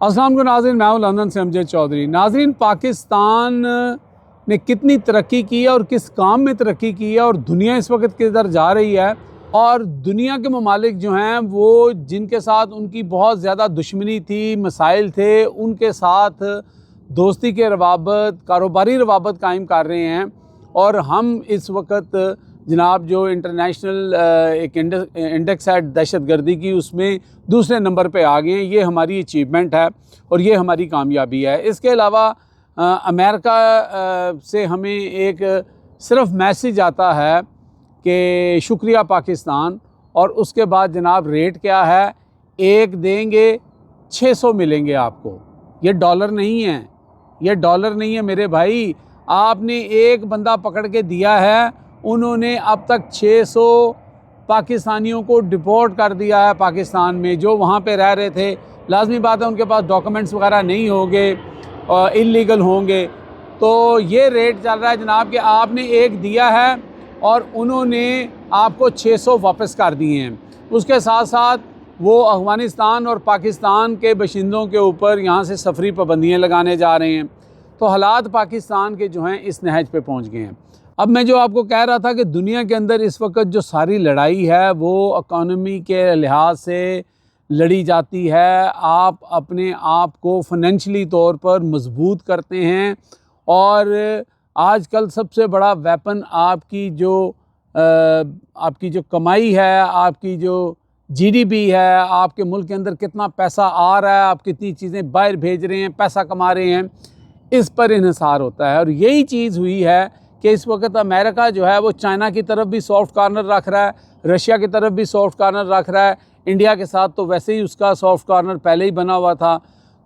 अस्सलाम वालेकुम नाज़रीन, मैं हूं लंदन से अमजद चौधरी। नाज़रीन, पाकिस्तान ने कितनी तरक्की की है और किस काम में तरक्की की है और दुनिया इस वक्त किधर जा रही है, और दुनिया के ममालिक जो हैं वो जिनके साथ उनकी बहुत ज़्यादा दुश्मनी थी, मसाइल थे, उनके साथ दोस्ती के रवाबत, कारोबारी रवाबत कायम कर रहे हैं। और हम इस वक्त जनाब जो इंटरनेशनल एक इंडेक्स है दहशत गर्दी की, उसमें दूसरे नंबर पे आ गए हैं। ये हमारी अचीवमेंट है और ये हमारी कामयाबी है। इसके अलावा अमेरिका से हमें एक सिर्फ मैसेज आता है कि शुक्रिया पाकिस्तान, और उसके बाद जनाब रेट क्या है, एक देंगे 600 मिलेंगे आपको। ये डॉलर नहीं है, ये डॉलर नहीं है मेरे भाई। आपने एक बंदा पकड़ के दिया है, उन्होंने अब तक 600 पाकिस्तानियों को डिपोर्ट कर दिया है पाकिस्तान में, जो वहाँ पे रह रहे थे। लाजमी बात है उनके पास डॉक्यूमेंट्स वगैरह नहीं होंगे और इल्लीगल होंगे। तो ये रेट चल रहा है जनाब कि आपने एक दिया है और उन्होंने आपको 600 वापस कर दिए हैं। उसके साथ साथ वो अफ़गानिस्तान और पाकिस्तान के बशिंदों के ऊपर यहाँ से सफरी पाबंदियाँ लगाने जा रहे हैं। तो हालात पाकिस्तान के जो हैं इस नहज पे पहुँच गए हैं। अब मैं जो आपको कह रहा था कि दुनिया के अंदर इस वक्त जो सारी लड़ाई है वो इकॉनमी के लिहाज से लड़ी जाती है। आप अपने आप को फाइनेंशियली तौर पर मजबूत करते हैं, और आजकल सबसे बड़ा वेपन आपकी जो कमाई है, आपकी जो जीडीपी है, आपके मुल्क के अंदर कितना पैसा आ रहा है, आप कितनी चीज़ें बाहर भेज रहे हैं, पैसा कमा रहे हैं, इस पर इन्हिसार होता है। और यही चीज़ हुई है कि इस वक्त अमेरिका जो है वो चाइना की तरफ भी सॉफ्ट कॉर्नर रख रहा है, रशिया की तरफ भी सॉफ्ट कॉर्नर रख रहा है, इंडिया के साथ तो वैसे ही उसका सॉफ्ट कॉर्नर पहले ही बना हुआ था।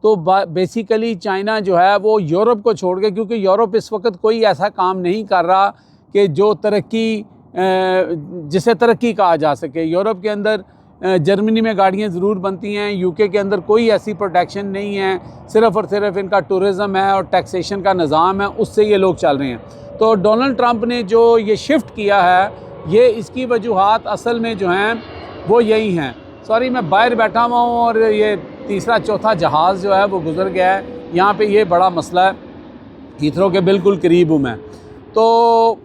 तो बेसिकली चाइना जो है वो यूरोप को छोड़ के, क्योंकि यूरोप इस वक्त कोई ऐसा काम नहीं कर रहा कि जो तरक्की जिसे तरक्की कहा जा सके। यूरोप के अंदर जर्मनी में गाड़ियाँ ज़रूर बनती हैं, यूके के अंदर कोई ऐसी प्रोटेक्शन नहीं है, सिर्फ़ और सिर्फ इनका टूरिज़म है और टैक्सेशन का निज़ाम है, उससे ये लोग चल रहे हैं। तो डोनाल्ड ट्रंप ने जो ये शिफ्ट किया है, ये इसकी वजूहात असल में जो हैं वो यही हैं। सॉरी, मैं बाहर बैठा हुआ हूँ और ये तीसरा चौथा जहाज़ जो है वो गुज़र गया है। यहाँ पे ये बड़ा मसला है, हीथ्रो के बिल्कुल करीब हूँ मैं। तो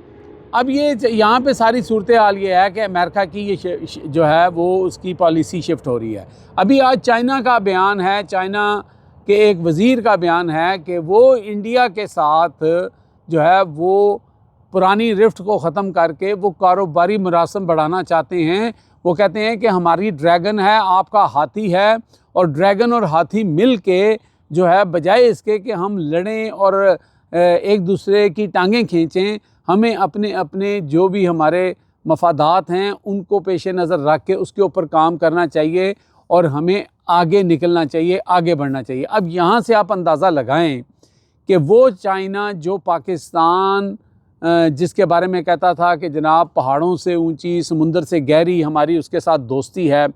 अब ये यहाँ पे सारी सूरत हाल ये है कि अमेरिका की ये जो है वो उसकी पॉलिसी शिफ्ट हो रही है। अभी आज चाइना का बयान है, चाइना के एक वज़ीर का बयान है कि वो इंडिया के साथ जो है वो पुरानी रिफ्ट को ख़त्म करके वो कारोबारी मुरासम बढ़ाना चाहते हैं। वो कहते हैं कि हमारी ड्रैगन है, आपका हाथी है, और ड्रैगन और हाथी मिल के जो है बजाय इसके कि हम लड़ें और एक दूसरे की टांगें खींचें, हमें अपने अपने जो भी हमारे मफादात हैं उनको पेश नज़र रख के उसके ऊपर काम करना चाहिए और हमें आगे निकलना चाहिए, आगे बढ़ना चाहिए। अब यहाँ से आप अंदाज़ा लगाएं कि वो चाइना जो पाकिस्तान जिसके बारे में कहता था कि जनाब पहाड़ों से ऊंची, समुंदर से गहरी हमारी उसके साथ दोस्ती है,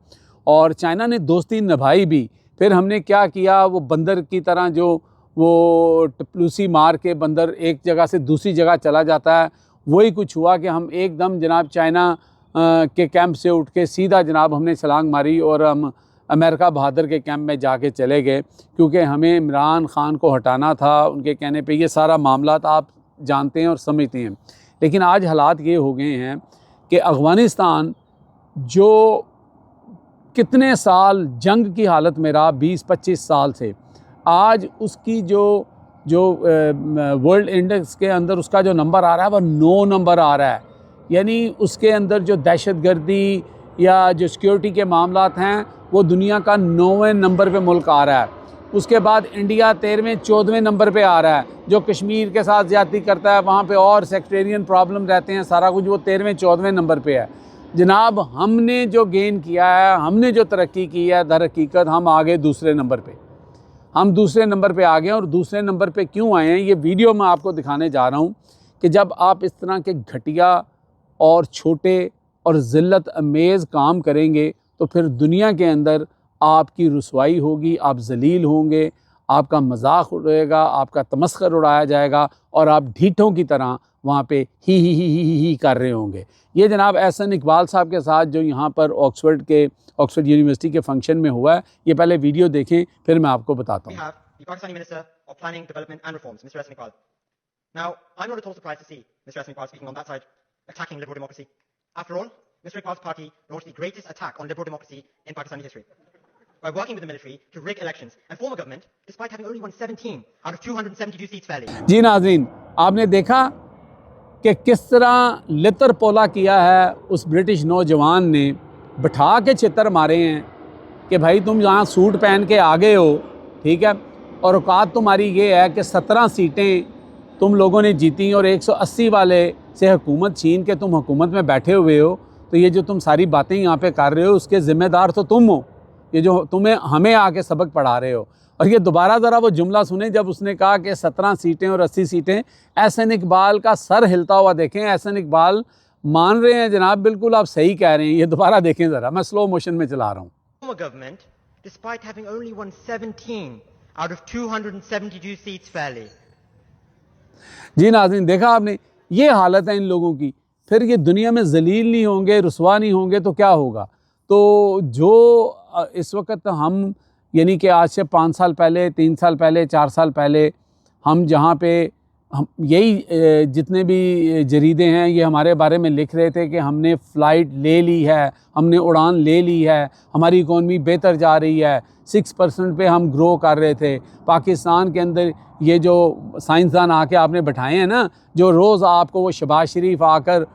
और चाइना ने दोस्ती निभाई भी। फिर हमने क्या किया, वो बंदर की तरह जो वो टपलूसी मार के बंदर एक जगह से दूसरी जगह चला जाता है, वही कुछ हुआ कि हम एकदम जनाब चाइना के कैंप से उठ के सीधा जनाब हमने छलांग मारी और हम अमेरिका बहादुर के कैंप में जाके चले गए, क्योंकि हमें इमरान ख़ान को हटाना था। उनके कहने पे ये सारा मामला आप जानते हैं और समझते हैं। लेकिन आज हालात ये हो गए हैं कि अफ़गानिस्तान जो कितने साल जंग की हालत में रहा, 20-25 साल से, आज उसकी जो वर्ल्ड इंडेक्स के अंदर उसका जो नंबर आ रहा है वह 9 नंबर आ रहा है। यानी उसके अंदर जो दहशत गर्दी या जो सिक्योरिटी के मामलात हैं वो दुनिया का 9वें नंबर पे मुल्क आ रहा है। उसके बाद इंडिया 13वें-14वें नंबर पे आ रहा है। जो कश्मीर के साथ ज़्यादती करता है वहाँ पे और सेक्टेरियन प्रॉब्लम रहते हैं, सारा कुछ, वो 13वें-14वें नंबर पे है। जनाब हमने जो गेन किया है, हमने जो तरक्की की है, दर हकीकत हम आ गए दूसरे नंबर पे। हम दूसरे नंबर पे आ गए। और दूसरे नंबर पे क्यों आए हैं ये वीडियो मैं आपको दिखाने जा रहा हूँ कि जब आप इस तरह के घटिया और छोटे और ज़िल्लत अमेज़ काम करेंगे तो फिर दुनिया के अंदर आपकी रुसवाई होगी, आप ज़लील होंगे, आपका मजाक उड़ेगा, आपका तमस्खर उड़ाया जाएगा और आप ढीठों की तरह वहाँ पे ही कर रहे होंगे। ये जनाब एहसन इकबाल साहब के साथ जो यहाँ पर ऑक्सफोर्ड यूनिवर्सिटी के फंक्शन में हुआ है, ये पहले वीडियो देखें फिर मैं आपको बताता हूँ। The Pakistani Minister of Planning, Development and Reforms, Mr. Ehsan Iqbal. Now, I'm not at all surprised to see Mr. Ehsan Iqbal speaking on that side, attacking liberal democracy. After all, Mr. Iqbal's party launched the greatest attack on liberal democracy in Pakistani history by working with the military to rig elections and form a government despite having only won 17 out of 272 seats fairly. जी नाज़रीन, आपने देखा कि किस तरह लितर पोला किया है उस British नौजवान ने, बिठा के छितर मारे हैं कि भाई तुम यहाँ सूट पहन के आ गए हो, ठीक है, और औकात तुम्हारी ये है कि 17 सीटें तुम लोगों ने जीती और 180 वाले से हुकूमत छीन के तुम हुकूमत में बैठे हुए हो, तो ये जो तुम सारी बातें यहाँ पे कर रहे हो उसके ज़िम्मेदार तो तुम हो, ये जो तुम्हें हमें आके सबक पढ़ा रहे हो। और ये दोबारा ज़रा वो जुमला सुने जब उसने कहा कि 17 सीटें और 80 सीटें। एहसन इकबाल का सर हिलता हुआ देखें, एहसन इकबाल मान रहे हैं जनाब, बिल्कुल आप सही कह रहे हैं। ये दोबारा देखें ज़रा, मैं स्लो मोशन में चला रहा हूँ। Despite having only won 17 out of 272 seats fairly. जी नाज़रीन, देखा आपने, ये हालत है इन लोगों की। फिर ये दुनिया में जलील नहीं होंगे, रुसवा नहीं होंगे तो क्या होगा। तो जो इस वक्त हम यानी कि आज से 5 साल पहले, 3 साल पहले, 4 साल पहले हम जहाँ पे हम यही जितने भी जरीदे हैं ये हमारे बारे में लिख रहे थे कि हमने फ़्लाइट ले ली है, हमने उड़ान ले ली है, हमारी इकॉनमी बेहतर जा रही है, 6% पे हम ग्रो कर रहे थे। पाकिस्तान के अंदर ये जो साइंसदान आके आपने बैठाए हैं ना, जो रोज़ आपको वो शहबाज शरीफ आकर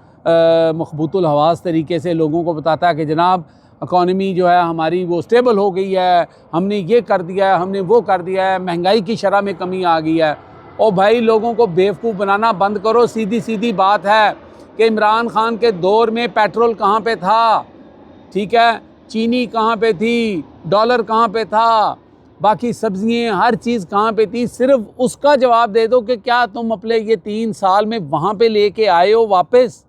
मखबूतुल हवास तरीके से लोगों को बताता है कि जनाब इकॉनमी जो है हमारी वो स्टेबल हो गई है, हमने ये कर दिया है, हमने वो कर दिया है, महंगाई की शरह में कमी आ गई है। और भाई लोगों को बेवकूफ़ बनाना बंद करो। सीधी सीधी बात है कि इमरान खान के दौर में पेट्रोल कहाँ पे था, ठीक है, चीनी कहाँ पे थी, डॉलर कहाँ पे था, बाकी सब्जियाँ हर चीज़ कहाँ पे थी। सिर्फ उसका जवाब दे दो कि क्या तुम अपने ये 3 साल में वहाँ पे लेके आए हो वापस,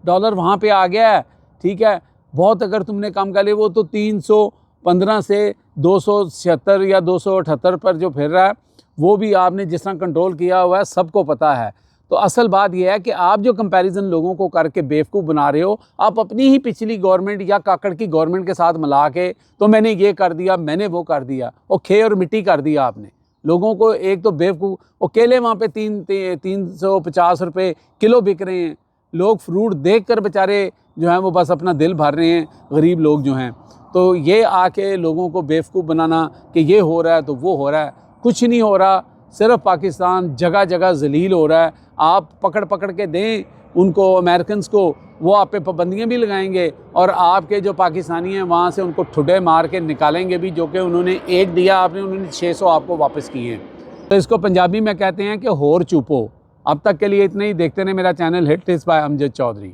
डॉलर वहाँ पे आ गया है, ठीक है। बहुत अगर तुमने कम कर लिया, वो तो 315 से 276 या 278 पर जो फिर रहा है वो भी आपने जिस तरह कंट्रोल किया हुआ है सबको पता है। तो असल बात यह है कि आप जो कंपैरिजन लोगों को करके बेवकूफ़ बना रहे हो, आप अपनी ही पिछली गवर्नमेंट या काकड़ की गवर्नमेंट के साथ मिला के तो मैंने ये कर दिया, मैंने वो कर दिया, और खे और मिट्टी कर दिया आपने लोगों को। एक तो बेवकूफ़, और केले वहाँ पे 350 रुपये किलो बिक रहे हैं, लोग फ्रूट देख कर बेचारे जो हैं वो बस अपना दिल भर रहे हैं, गरीब लोग जो हैं। तो ये आके लोगों को बेवकूफ़ बनाना कि ये हो रहा है तो वो हो रहा है, कुछ नहीं हो रहा। सिर्फ पाकिस्तान जगह जगह जलील हो रहा है। आप पकड़ पकड़ के दें उनको, अमेरिकन्स को, वो आप पे पाबंदियाँ भी लगाएंगे और आपके जो पाकिस्तानी हैं वहाँ से उनको ठुडे मार के निकालेंगे भी, जो कि उन्होंने 1 दिया आपने, उन्होंने 600 आपको वापस किए हैं। तो इसको पंजाबी में कहते हैं कि होर चुपो। अब तक के लिए इतना ही। देखते रहें मेरा channel hit tips by Amjad Chaudhary.